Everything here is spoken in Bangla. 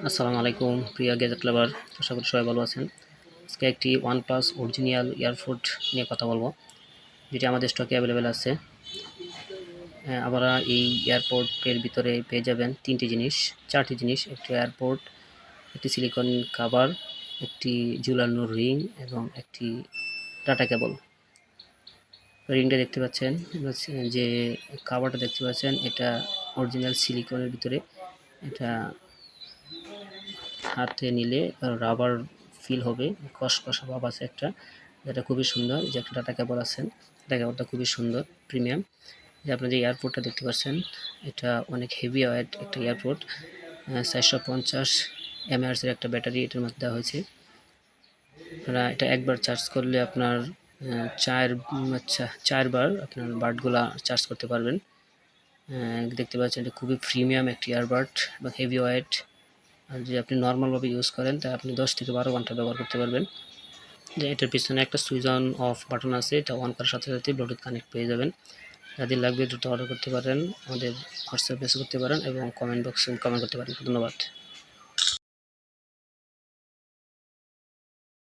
আসসালামু আলাইকুম প্রিয় গ্যাজেট লাভার, আশা করি সবাই ভালো আছেন। আজকে একটি OnePlus অরিজিনাল ইয়ারফোন নিয়ে কথা বলবো, যেটি আমাদের স্টকে অ্যাভেলেবেল আছে। আমরা এই এয়ারপোর্টের ভিতরে পেয়ে যাবেন চারটি জিনিস: একটি এয়ারপোর্ট, একটি সিলিকন কাভার, একটি ঝুলানো রিং এবং একটি ডাটা কেবল। রিংটা দেখতে পাচ্ছেন, যে কাভারটা দেখতে পাচ্ছেন, এটা অরিজিনাল সিলিকনের ভিতরে। এটা হাতে নিলে রাবার ফিল হবে, কষকষা ভাব আছে একটা, যেটা খুবই সুন্দর। যে একটা ডাটা কেবল আছেন, ডাটা কেবলটা খুবই সুন্দর, প্রিমিয়াম। যে আপনার যে এয়ারপোর্টটা দেখতে পাচ্ছেন, এটা অনেক হেভি ওয়েট একটা এয়ারপোর্ট। 450 mAh-এর একটা ব্যাটারি এটার মধ্যে দেওয়া হয়েছে। আপনারা এটা একবার চার্জ করলে আপনার চারবার আপনার বার্ডগুলা চার্জ করতে পারবেন। দেখতে পাচ্ছেন এটা খুবই প্রিমিয়াম একটি ইয়ারবাড এবং হেভি ওয়েট। আর যদি আপনি নর্মালভাবে ইউজ করেন, তাই আপনি 10 থেকে 12 ঘন্টা ব্যবহার করতে পারবেন। যে এটার পিছনে একটা সুইচ অন অফ বাটন আছে, এটা অন করার সাথে সাথে ব্লুটুথ কানেক্ট পেয়ে যাবেন। যাদের লাগবে দ্রুত অর্ডার করতে পারেন, আমাদের হোয়াটসঅ্যাপ মেসেজ করতে পারেন এবং কমেন্ট বক্সে কমেন্ট করতে পারেন। ধন্যবাদ।